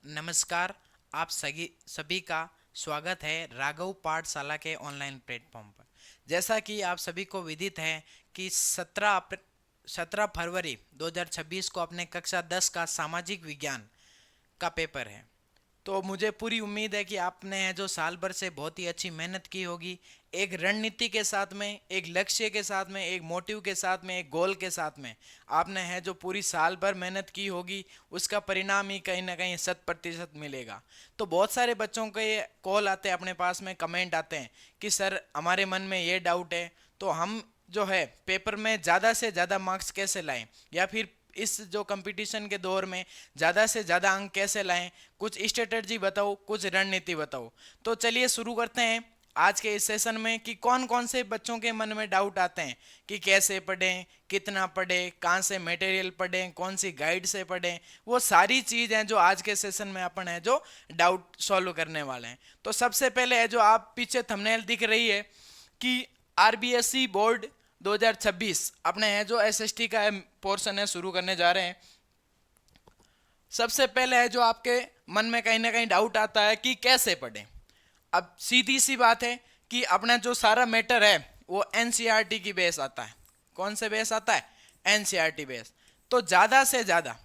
नमस्कार। आप सभी का स्वागत है राघव पाठशाला के ऑनलाइन प्लेटफॉर्म पर। जैसा कि आप सभी को विदित है कि 17 फरवरी 2026 को अपने कक्षा 10 का सामाजिक विज्ञान का पेपर है। तो मुझे पूरी उम्मीद है कि आपने जो साल भर से बहुत ही अच्छी मेहनत की होगी, एक रणनीति के साथ में, एक लक्ष्य के साथ में, एक मोटिव के साथ में, एक गोल के साथ में आपने जो पूरी साल भर मेहनत की होगी, उसका परिणाम ही कहीं ना कहीं 100% मिलेगा। तो बहुत सारे बच्चों के कॉल आते हैं, अपने पास में कमेंट आते हैं कि सर हमारे मन में ये डाउट है, तो हम जो है पेपर में ज़्यादा से ज़्यादा मार्क्स कैसे लाएं, या फिर इस जो कंपटीशन के दौर में ज़्यादा से ज़्यादा अंक कैसे लाएं। कुछ स्ट्रेटजी बताओ, कुछ रणनीति बताओ। तो चलिए शुरू करते हैं आज के इस सेशन में कि कौन कौन से बच्चों के मन में डाउट आते हैं कि कैसे पढ़ें, कितना पढ़ें, कहाँ से मटेरियल पढ़ें, कौन सी गाइड से पढ़ें। वो सारी चीज़ हैं जो आज के सेशन में अपन है जो डाउट सॉल्व करने वाले हैं। तो सबसे पहले है जो आप पीछे थंबनेल दिख रही है कि आरबीएसई बोर्ड 2026 अपने है जो एसएसटी का पोर्शन है शुरू करने जा रहे हैं। सबसे पहले है जो आपके मन में कहीं ना कहीं डाउट आता है कि कैसे पढ़ें। अब सीधी सी बात है कि अपना जो सारा मैटर है वो एनसीईआरटी की बेस आता है। कौन से बेस आता है? NCERT base. तो ज़्यादा से ज़्यादा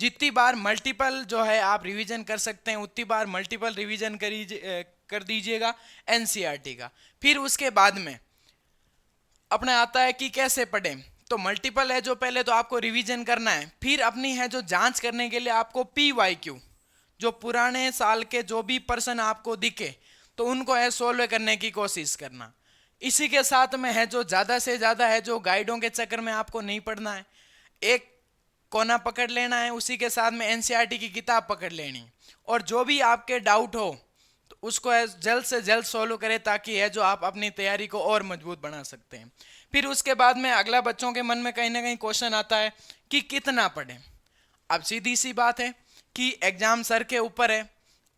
जितनी बार मल्टीपल जो है आप रिवीजन कर सकते हैं, उतनी बार मल्टीपल रिवीजन कर दीजिएगा एनसीईआरटी का। फिर उसके बाद में अपने आता है कि कैसे पढ़ें। तो मल्टीपल है जो पहले तो आपको रिवीजन करना है, फिर अपनी है जो जांच करने के लिए आपको पीवाईक्यू, जो पुराने साल के जो भी पर्सन आपको दिखे तो उनको है सोल्व करने की कोशिश करना। इसी के साथ में है जो ज़्यादा से ज़्यादा है जो गाइडों के चक्कर में आपको नहीं पढ़ना है, एक कोना पकड़ लेना है, उसी के साथ में एनसीईआरटी की किताब पकड़ लेनी, और जो भी आपके डाउट हो तो उसको जल्द से जल्द सॉल्व करें, ताकि है जो आप अपनी तैयारी को और मजबूत बना सकते हैं। फिर उसके बाद में अगला बच्चों के मन में कहीं ना कहीं क्वेश्चन आता है कि कितना पढ़ें। अब सीधी सी बात है कि एग्जाम सर के ऊपर है,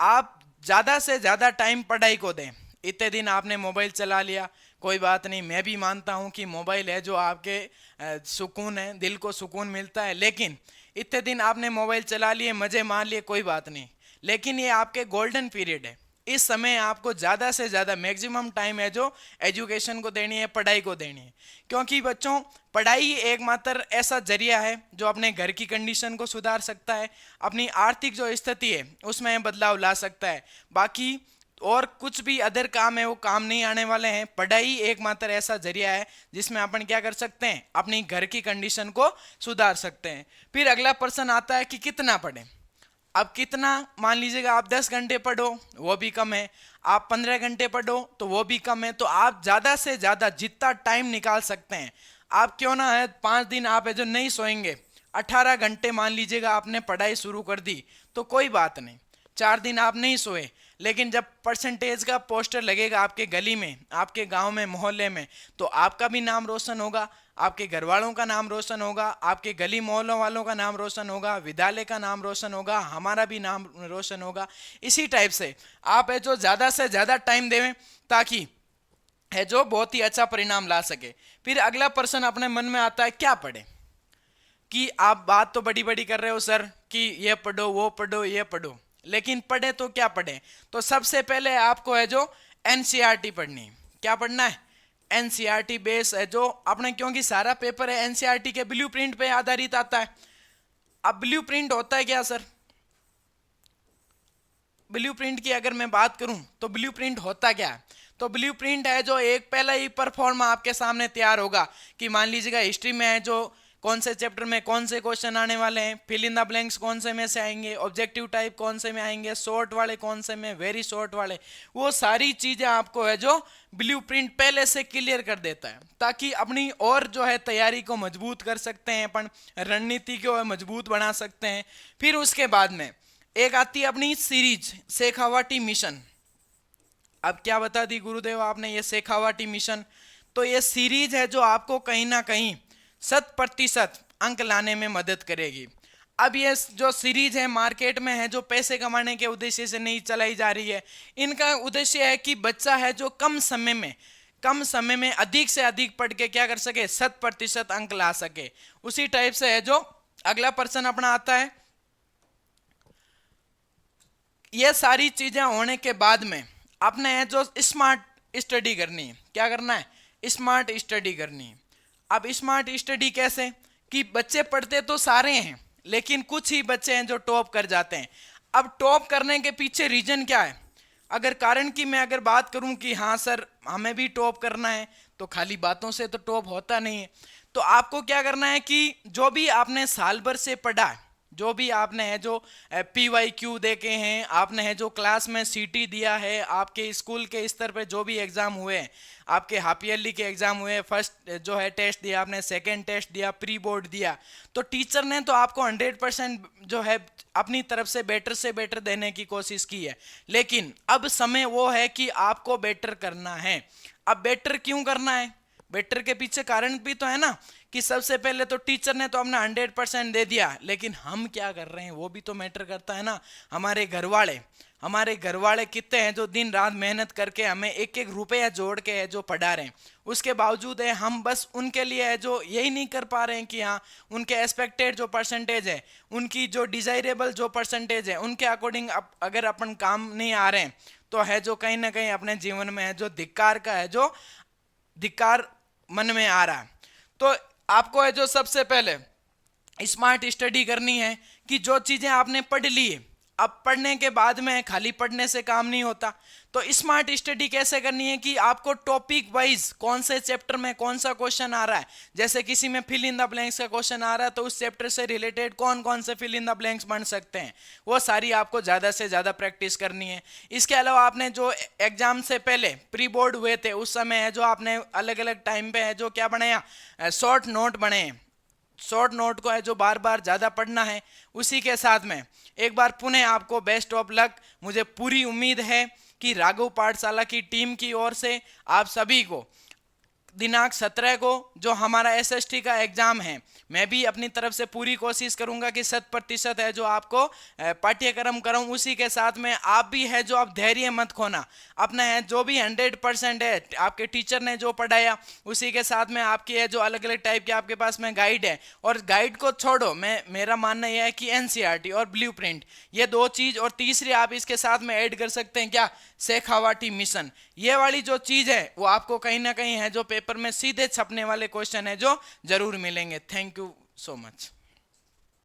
आप ज़्यादा से ज़्यादा टाइम पढ़ाई को दें। इतने दिन आपने मोबाइल चला लिया, कोई बात नहीं, मैं भी मानता हूं कि मोबाइल है जो आपके सुकून है, दिल को सुकून मिलता है, लेकिन इतने दिन आपने मोबाइल चला लिए, मज़े मार लिए, कोई बात नहीं, लेकिन ये आपके गोल्डन पीरियड है। इस समय आपको ज़्यादा से ज़्यादा मैक्सिमम टाइम है जो एजुकेशन को देनी है, पढ़ाई को देनी है। क्योंकि बच्चों, पढ़ाई एकमात्र ऐसा जरिया है जो अपने घर की कंडीशन को सुधार सकता है, अपनी आर्थिक जो स्थिति है उसमें बदलाव ला सकता है। बाकी और कुछ भी अदर काम है वो काम नहीं आने वाले हैं। पढ़ाई एकमात्र ऐसा जरिया है जिसमें अपन क्या कर सकते हैं, अपनी घर की कंडीशन को सुधार सकते हैं। फिर अगला प्रश्न आता है कि कितना पढ़ें। अब कितना, मान लीजिएगा आप 10 घंटे पढ़ो वो भी कम है, आप 15 घंटे पढ़ो तो वो भी कम है। तो आप ज़्यादा से ज़्यादा जितना टाइम निकाल सकते हैं, आप क्यों ना है 5 दिन आप है जो नहीं सोएंगे, 18 घंटे मान लीजिएगा आपने पढ़ाई शुरू कर दी तो कोई बात नहीं, 4 दिन आप नहीं सोए, लेकिन जब परसेंटेज का पोस्टर लगेगा आपके गली में, आपके गांव में, मोहल्ले में, तो आपका भी नाम रोशन होगा, आपके घर वालों का नाम रोशन होगा, आपके गली मोहल्लों वालों का नाम रोशन होगा, विद्यालय का नाम रोशन होगा, हमारा भी नाम रोशन होगा। इसी टाइप से आप है जो ज़्यादा से ज़्यादा टाइम देवें, ताकि है जो बहुत ही अच्छा परिणाम ला सके। फिर अगला प्रश्न अपने मन में आता है क्या पढ़े। कि आप बात तो बड़ी बड़ी कर रहे हो सर कि ये पढ़ो, वो पढ़ो, ये पढ़ो, लेकिन पढ़े तो क्या पढ़े। तो सबसे पहले आपको है जो एनसीईआरटी पढ़नी है। क्या पढ़ना है? एनसीईआरटी बेस है जो अपने, क्योंकि सारा पेपर है एनसीईआरटी के ब्लूप्रिंट पे आधारित आता है। अब ब्लूप्रिंट होता है क्या सर? ब्लूप्रिंट की अगर मैं बात करूं तो ब्लूप्रिंट होता क्या है? तो ब्लूप्रिंट है जो एक पहला ही परफॉर्म आपके सामने तैयार होगा कि मान लीजिएगा हिस्ट्री में है जो कौन से चैप्टर में कौन से क्वेश्चन आने वाले हैं, फिल इन द ब्लैंक्स कौन से में से आएंगे, ऑब्जेक्टिव टाइप कौन से में आएंगे, शॉर्ट वाले कौन से में, वेरी शॉर्ट वाले, वो सारी चीजें आपको है जो ब्लूप्रिंट पहले से क्लियर कर देता है, ताकि अपनी और जो है तैयारी को मजबूत कर सकते हैं, अपन रणनीति को मजबूत बना सकते हैं। फिर उसके बाद में एक आती है अपनी सीरीज शेखावाटी मिशन। अब क्या बता दी गुरुदेव आपने, ये शेखावाटी मिशन, तो ये सीरीज है जो आपको कहीं ना कहीं 100% अंक लाने में मदद करेगी। अब ये जो सीरीज है मार्केट में है जो पैसे कमाने के उद्देश्य से नहीं चलाई जा रही है, इनका उद्देश्य है कि बच्चा है जो कम समय में अधिक से अधिक पढ़ के क्या कर सके, 100% अंक ला सके। उसी टाइप से है जो अगला प्रश्न अपना आता है ये सारी चीजें होने के बाद में आपने है जो स्मार्ट स्टडी करनी है। क्या करना है? स्मार्ट स्टडी करनी है। अब स्मार्ट स्टडी कैसे? कि बच्चे पढ़ते तो सारे हैं, लेकिन कुछ ही बच्चे हैं जो टॉप कर जाते हैं। अब टॉप करने के पीछे रीजन क्या है? अगर कारण की मैं अगर बात करूं कि हाँ सर हमें भी टॉप करना है, तो खाली बातों से तो टॉप होता नहीं है। तो आपको क्या करना है कि जो भी आपने साल भर से पढ़ा है, जो भी आपने है जो PYQ देखे हैं, आपने है जो क्लास में CT दिया है, आपके स्कूल के स्तर पे जो भी एग्जाम हुए हैं, आपके हाफ ईयरली के एग्जाम हुए, फर्स्ट जो है टेस्ट दिया आपने, सेकंड टेस्ट दिया, प्री बोर्ड दिया, तो टीचर ने तो आपको 100% जो है अपनी तरफ से बेटर देने की कोशिश की है। लेकिन अब समय वो है कि आपको बेटर करना है। अब बेटर क्यों करना है? बेटर के पीछे कारण भी तो है ना, कि सबसे पहले तो टीचर ने तो अपना 100% दे दिया, लेकिन हम क्या कर रहे हैं वो भी तो मैटर करता है ना। हमारे घर वाले कितने हैं जो दिन रात मेहनत करके हमें एक एक रुपया जोड़ के है जो पढ़ा रहे हैं, उसके बावजूद है हम बस उनके लिए है जो यही नहीं कर पा रहे हैं कि हाँ उनके एक्सपेक्टेड जो परसेंटेज है, उनकी जो डिजायरेबल जो परसेंटेज है, उनके अकॉर्डिंग अगर अपन काम नहीं आ रहे हैं, तो है जो कहीं ना कहीं अपने जीवन में है जो धिक्कार मन में आ रहा है। तो आपको है जो सबसे पहले स्मार्ट स्टडी करनी है कि जो चीजें आपने पढ़ ली, अब पढ़ने के बाद में खाली पढ़ने से काम नहीं होता। तो स्मार्ट स्टडी कैसे करनी है कि आपको टॉपिक वाइज कौन से चैप्टर में कौन सा क्वेश्चन आ रहा है, जैसे किसी में फिल इन द ब्लैंक्स का क्वेश्चन आ रहा है, तो उस चैप्टर से रिलेटेड कौन कौन से फिल इन द ब्लैंक्स बन सकते हैं, वो सारी आपको ज़्यादा से ज़्यादा प्रैक्टिस करनी है। इसके अलावा आपने जो एग्जाम से पहले प्री बोर्ड हुए थे, उस समय है जो आपने अलग अलग टाइम पे है जो क्या बनाया, शॉर्ट नोट बने। शॉर्ट नोट को है जो बार बार ज़्यादा पढ़ना है। उसी के साथ में एक बार पुनः आपको बेस्ट ऑफ लक। मुझे पूरी उम्मीद है कि राघव पाठशाला की टीम की ओर से आप सभी को दिनांक 17 को जो हमारा SST का एग्जाम है, मैं भी अपनी तरफ से पूरी कोशिश करूंगा कि 100% है जो आपको पाठ्यक्रम कराऊं। उसी के साथ में आप भी है जो आप धैर्य मत खोना, अपना है जो भी 100% है आपके टीचर ने जो पढ़ाया, उसी के साथ में आपकी है जो अलग अलग टाइप के आपके पास में गाइड है, और गाइड को छोड़ो, मेरा मानना यह है कि NCERT और ब्लूप्रिंट, ये दो चीज, और तीसरी आप इसके साथ में ऐड कर सकते हैं क्या, शेखावाटी मिशन। ये वाली जो चीज है वो आपको कहीं ना कहीं है जो पेपर में सीधे छपने वाले क्वेश्चन है जो जरूर मिलेंगे। Thank you so much.